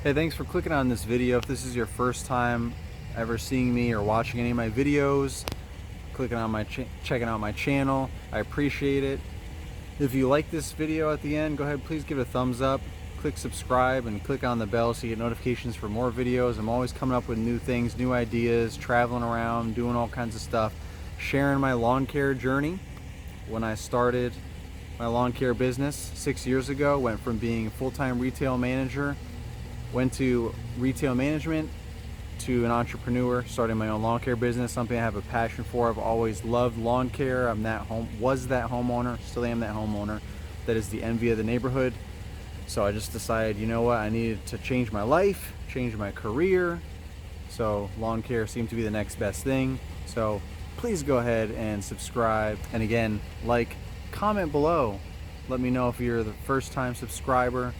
Hey, thanks for clicking on this video. If this is your first time ever seeing me or watching any of my videos, clicking on checking out my channel, I appreciate it. If you like this video at the end, go ahead, please give it a thumbs up, click subscribe, and click on the bell so you get notifications for more videos. I'm always coming up with new things, new ideas, traveling around, doing all kinds of stuff, sharing my lawn care journey. When I started my lawn care business 6 years ago, went from being a full-time retail manager, went to retail management, to an entrepreneur, starting my own lawn care business, something I have a passion for. I've always loved lawn care. Was that homeowner, still am that homeowner. That is the envy of the neighborhood. So I just decided, you know what, I needed to change my life, change my career. So lawn care seemed to be the next best thing. So please go ahead and subscribe. And again, like, comment below. Let me know if you're the first time subscriber.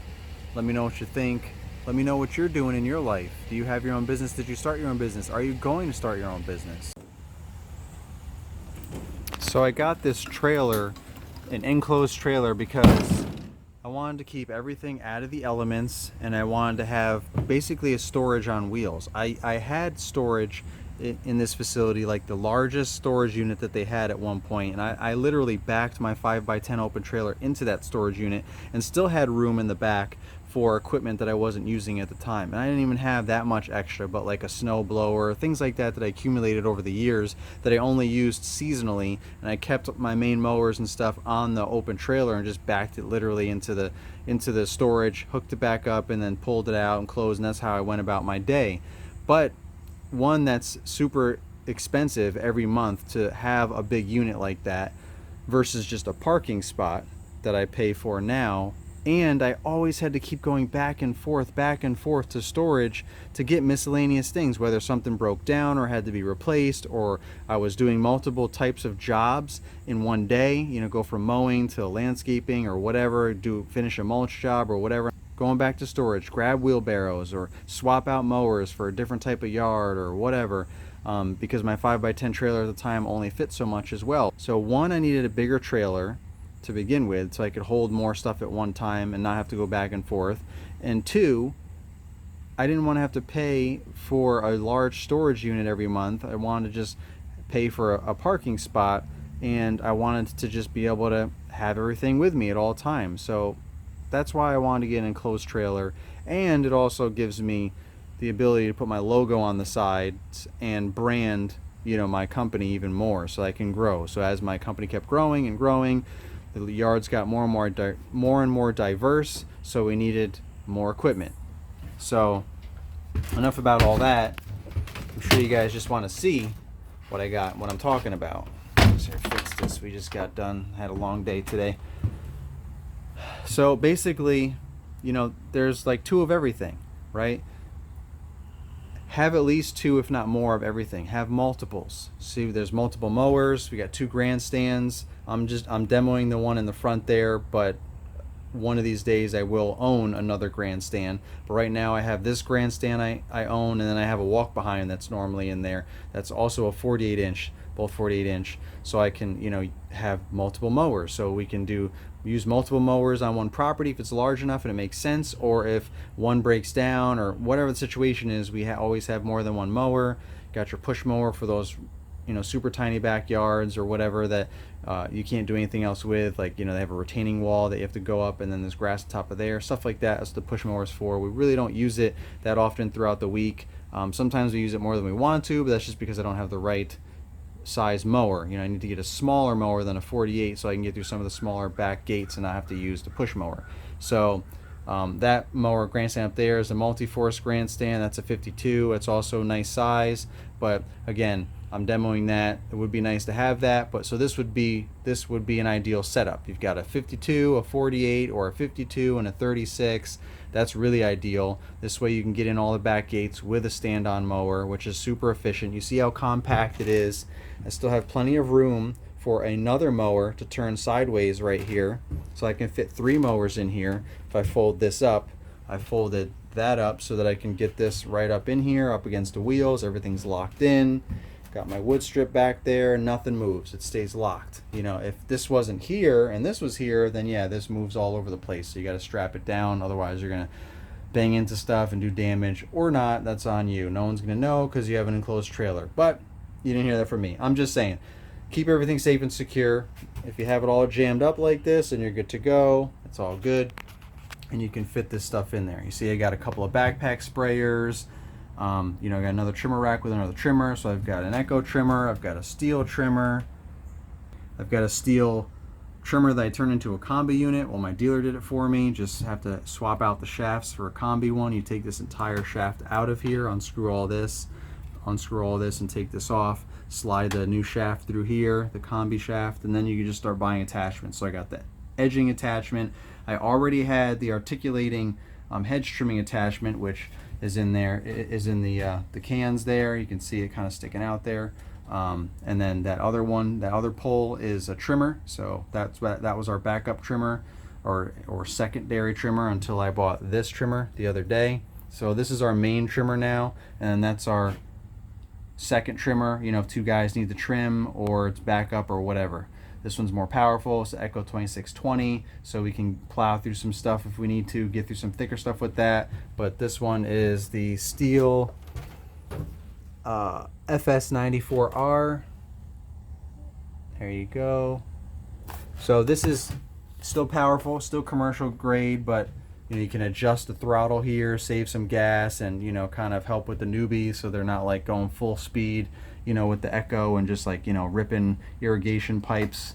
Let me know what you think. Let me know what you're doing in your life. Do you have your own business? Did you start your own business? Are you going to start your own business? So I got this trailer, an enclosed trailer, because I wanted to keep everything out of the elements, and I wanted to have basically a storage on wheels. I had storage in this facility, like the largest storage unit that they had at one point, and I literally backed my 5x10 open trailer into that storage unit and still had room in the back for equipment that I wasn't using at the time. And I didn't even have that much extra, but like a snow blower, things like that I accumulated over the years that I only used seasonally, and I kept my main mowers and stuff on the open trailer and just backed it literally into the storage, hooked it back up, and then pulled it out and closed, and that's how I went about my day. But one, that's super expensive every month to have a big unit like that versus just a parking spot that I pay for now. And I always had to keep going back and forth to storage to get miscellaneous things, whether something broke down or had to be replaced, or I was doing multiple types of jobs in one day, you know, go from mowing to landscaping or whatever, finish a mulch job or whatever. Going back to storage, grab wheelbarrows or swap out mowers for a different type of yard or whatever, because my 5x10 trailer at the time only fit so much as well. So one, I needed a bigger trailer to begin with so I could hold more stuff at one time and not have to go back and forth. And two, I didn't want to have to pay for a large storage unit every month. I wanted to just pay for a parking spot, and I wanted to just be able to have everything with me at all times. So that's why I wanted to get an enclosed trailer, and it also gives me the ability to put my logo on the sides and brand, you know, my company even more, so I can grow. So as my company kept growing and growing, the yards got more and more diverse, so we needed more equipment. So enough about all that. I'm sure you guys just want to see what I got, what I'm talking about. Let's fix this. We just got done, had a long day today. So basically, you know, there's like two of everything, right? Have at least two, if not more, of everything. Have multiples. See, there's multiple mowers. We got 2 grandstands. I'm demoing the one in the front there, but one of these days I will own another grandstand. But right now I have this grandstand I own, and then I have a walk behind that's normally in there. That's also a 48 inch, both 48 inch. So I can, you know, have multiple mowers. So we can use multiple mowers on one property if it's large enough and it makes sense, or if one breaks down or whatever the situation is, we always have more than one mower. Got your push mower for those, you know, super tiny backyards or whatever that you can't do anything else with, like, you know, they have a retaining wall that you have to go up and then there's grass on top of there, stuff like that. That's what the push mower is for. We really don't use it that often throughout the week. Sometimes we use it more than we want to, but that's just because I don't have the right size mower. You know, I need to get a smaller mower than a 48 so I can get through some of the smaller back gates and not have to use the push mower. So that mower grandstand up there is a multi-force grandstand. That's a 52. It's also a nice size, but again, I'm demoing that. It would be nice to have that, but so this would be an ideal setup. You've got a 52, a 48, or a 52 and a 36. That's really ideal. This way you can get in all the back gates with a stand-on mower, which is super efficient. You see how compact it is. I still have plenty of room for another mower to turn sideways right here, so I can fit 3 mowers in here. If I fold this up, I folded that up so that I can get this right up in here, up against the wheels. Everything's locked in. Got my wood strip back there, nothing moves. It stays locked. You know, if this wasn't here and this was here, then yeah, this moves all over the place. So you got to strap it down, otherwise you're gonna bang into stuff and do damage or not, that's on you. No one's gonna know because you have an enclosed trailer. But you didn't hear that from me. I'm just saying, keep everything safe and secure. If you have it all jammed up like this and you're good to go, it's all good. And you can fit this stuff in there. You see I got a couple of backpack sprayers. You know, I got another trimmer rack with another trimmer. So I've got an Echo trimmer, I've got a steel trimmer, I've got a steel trimmer that I turned into a combi unit. Well, my dealer did it for me. Just have to swap out the shafts for a combi one. You take this entire shaft out of here, unscrew all this and take this off, slide the new shaft through here, the combi shaft, and then you can just start buying attachments. So I got the edging attachment. I already had the articulating hedge trimming attachment, which is in there, is in the cans there. You can see it kind of sticking out there. And then that other one, that other pole is a trimmer. So that was our backup trimmer or secondary trimmer until I bought this trimmer the other day. So this is our main trimmer now, and that's our second trimmer, you know, if two guys need to trim or it's backup or whatever. This one's more powerful. It's the Echo 2620, so we can plow through some stuff if we need to, get through some thicker stuff with that. But this one is the Steel FS94R. There you go. So this is still powerful, still commercial grade, but you know, you can adjust the throttle here, save some gas, and you know, kind of help with the newbies so they're not like going full speed, you know, with the Echo and just like, you know, ripping irrigation pipes,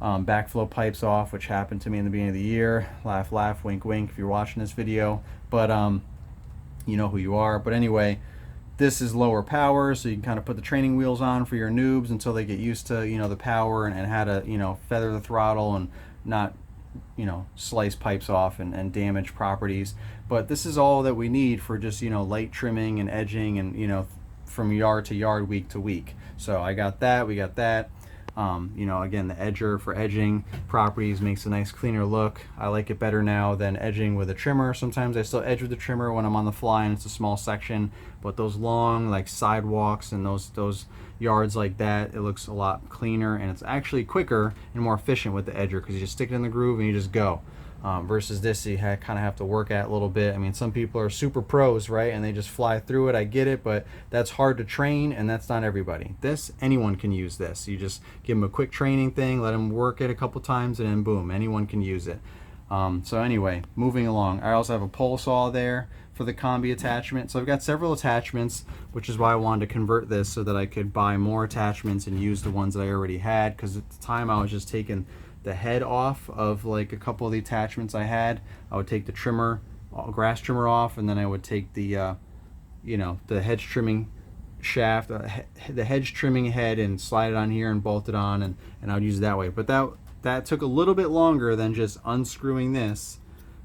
backflow pipes off, which happened to me in the beginning of the year. Laugh, laugh, wink, wink if you're watching this video, but you know who you are. But anyway, this is lower power, so you can kind of put the training wheels on for your noobs until they get used to, you know, the power and how to, you know, feather the throttle and not, you know, slice pipes off and damage properties. But this is all that we need for just, you know, light trimming and edging and, you know, from yard to yard, week to week. So I got that, we got that. You know, again, the edger for edging properties makes a nice cleaner look. I like it better now than edging with a trimmer. Sometimes I still edge with the trimmer when I'm on the fly and it's a small section, but those long like sidewalks and those yards like that, it looks a lot cleaner and it's actually quicker and more efficient with the edger because you just stick it in the groove and you just go. Versus this, you kind of have to work at a little bit. I mean, some people are super pros, right? And they just fly through it. I get it, but that's hard to train, and that's not everybody. This, anyone can use this. You just give them a quick training thing, let them work it a couple times, and then boom, anyone can use it. So anyway, moving along. I also have a pole saw there for the combi attachment. So I've got several attachments, which is why I wanted to convert this so that I could buy more attachments and use the ones that I already had, because at the time I was just taking the head off of like a couple of the attachments I had. I would take the trimmer, grass trimmer off, and then I would take the you know, the hedge trimming shaft, the hedge trimming head, and slide it on here and bolt it on, and I would use it that way. But that took a little bit longer than just unscrewing this,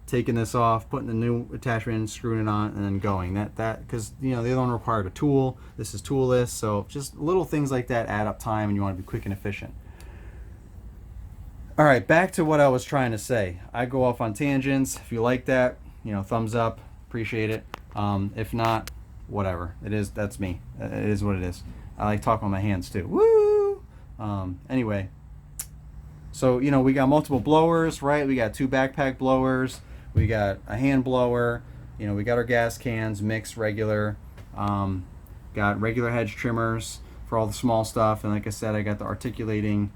taking this off, putting the new attachment in, screwing it on, and then going. That because, you know, the other one required a tool. This is toolless, so just little things like that add up time, and you want to be quick and efficient. All right, back to what I was trying to say. I go off on tangents. If you like that, you know, thumbs up, appreciate it. If not, whatever. That's me. It is what it is. I like talking with my hands too. Woo! Anyway, so, you know, we got multiple blowers, right? We got 2 backpack blowers. We got a hand blower. You know, we got our gas cans, mixed, regular. Got regular hedge trimmers for all the small stuff. And like I said, I got the articulating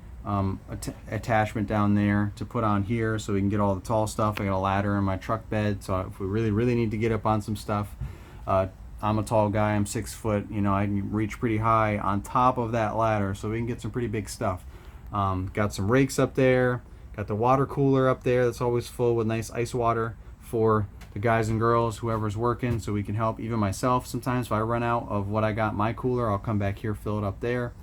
attachment down there to put on here so we can get all the tall stuff. I got a ladder in my truck bed, so if we really need to get up on some stuff, I'm a tall guy, I'm 6 foot, you know, I can reach pretty high on top of that ladder, so we can get some pretty big stuff. Got some rakes up there, got the water cooler up there that's always full with nice ice water for the guys and girls, whoever's working, so we can help. Even myself, sometimes if I run out of what I got in my cooler, I'll come back here, fill it up there.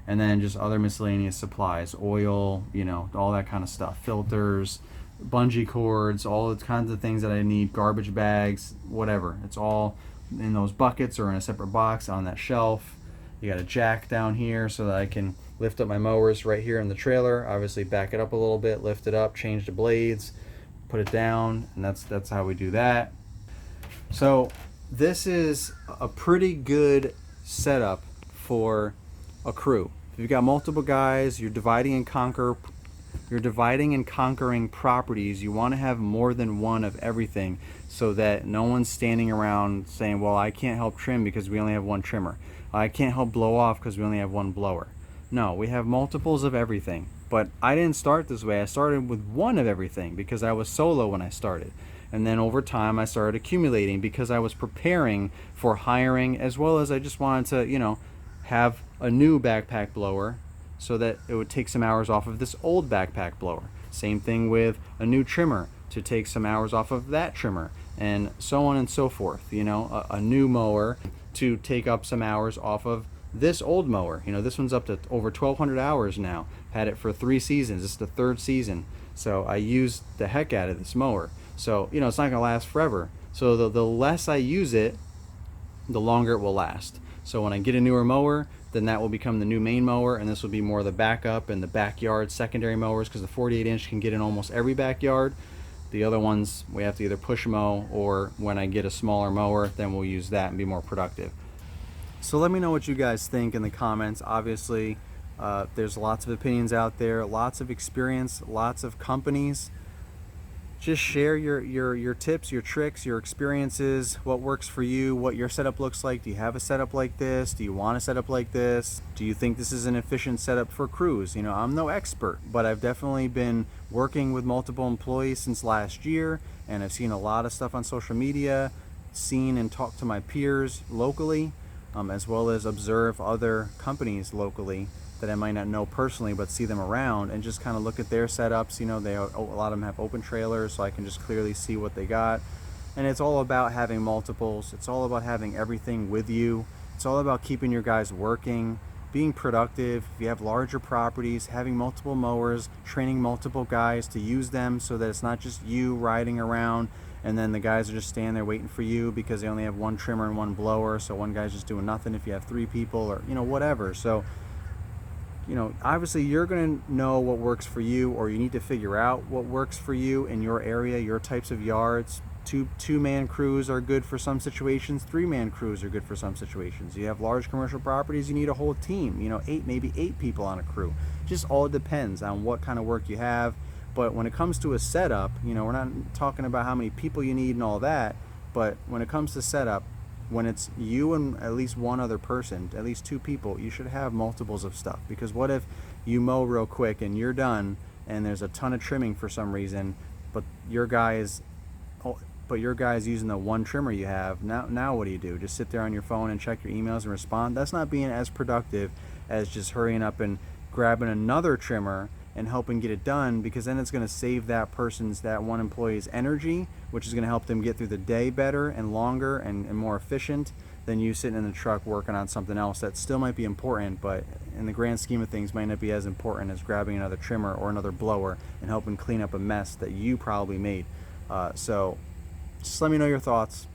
And then just other miscellaneous supplies, oil, you know, all that kind of stuff, filters, bungee cords, all the kinds of things that I need, garbage bags, whatever. It's all in those buckets or in a separate box on that shelf. You got a jack down here so that I can lift up my mowers right here in the trailer, obviously back it up a little bit, lift it up, change the blades, put it down, and that's how we do that. So this is a pretty good setup for a crew. If you've got multiple guys, you're dividing and conquer You're dividing and conquering properties. You want to have more than one of everything so that no one's standing around saying, well, I can't help trim because we only have one trimmer. I can't help blow off because we only have one blower. No, we have multiples of everything. But I didn't start this way. I started with one of everything because I was solo when I started. And then over time I started accumulating because I was preparing for hiring, as well as I just wanted to, have a new backpack blower so that it would take some hours off of this old backpack blower. Same thing with a new trimmer to take some hours off of that trimmer, and so on and so forth. A new mower to take up some hours off of this old mower. This one's up to over 1,200 hours now. Had it for 3 seasons. This is the 3rd season. So I used the heck out of this mower. So, it's not going to last forever. So the less I use it, the longer it will last. So when I get a newer mower, then that will become the new main mower, and this will be more the backup and the backyard secondary mowers, because the 48-inch can get in almost every backyard. The other ones, we have to either push mow, or when I get a smaller mower, then we'll use that and be more productive. So let me know what you guys think in the comments. Obviously, there's lots of opinions out there, lots of experience, lots of companies. Just share your tips, your tricks, your experiences, what works for you, what your setup looks like. Do you have a setup like this? Do you want a setup like this? Do you think this is an efficient setup for crews? I'm no expert, but I've definitely been working with multiple employees since last year, and I've seen a lot of stuff on social media, seen and talked to my peers locally, as well as observe other companies locally that I might not know personally, but see them around and just kind of look at their setups. A lot of them have open trailers, so I can just clearly see what they got. And it's all about having multiples. It's all about having everything with you. It's all about keeping your guys working, being productive. If you have larger properties, having multiple mowers, training multiple guys to use them so that it's not just you riding around and then the guys are just standing there waiting for you because they only have one trimmer and one blower, so one guy's just doing nothing if you have 3 people, or whatever. So obviously you're going to know what works for you, or you need to figure out what works for you in your area, your types of yards. Two-man crews are good for some situations. 3-man crews are good for some situations. You have large commercial properties, you need a whole team, maybe 8 people on a crew. Just all depends on what kind of work you have. But when it comes to a setup, we're not talking about how many people you need and all that, but when it comes to setup, when it's you and at least one other person, at least 2 people, you should have multiples of stuff. Because what if you mow real quick and you're done and there's a ton of trimming for some reason, but your guy is using the one trimmer you have. Now what do you do? Just sit there on your phone and check your emails and respond? That's not being as productive as just hurrying up and grabbing another trimmer and helping get it done, because then it's going to save that one employee's energy, which is going to help them get through the day better and longer and more efficient than you sitting in the truck working on something else that still might be important, but in the grand scheme of things might not be as important as grabbing another trimmer or another blower and helping clean up a mess that you probably made. So just let me know your thoughts.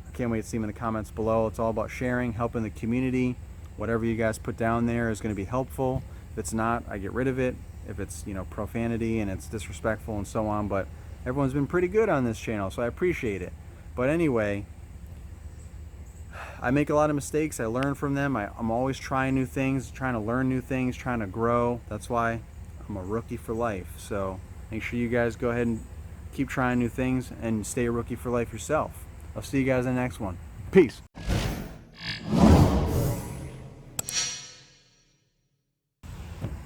I can't wait to see them in the comments below. It's all about sharing, helping the community. Whatever you guys put down there is going to be helpful. If it's not, I get rid of it. If it's profanity and it's disrespectful and so on, but everyone's been pretty good on this channel, so I appreciate it. But anyway, I make a lot of mistakes. I learn from them. I'm always trying new things, trying to learn new things, trying to grow. That's why I'm a rookie for life. So make sure you guys go ahead and keep trying new things and stay a rookie for life yourself. I'll see you guys in the next one. Peace.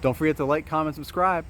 Don't forget to like, comment, subscribe.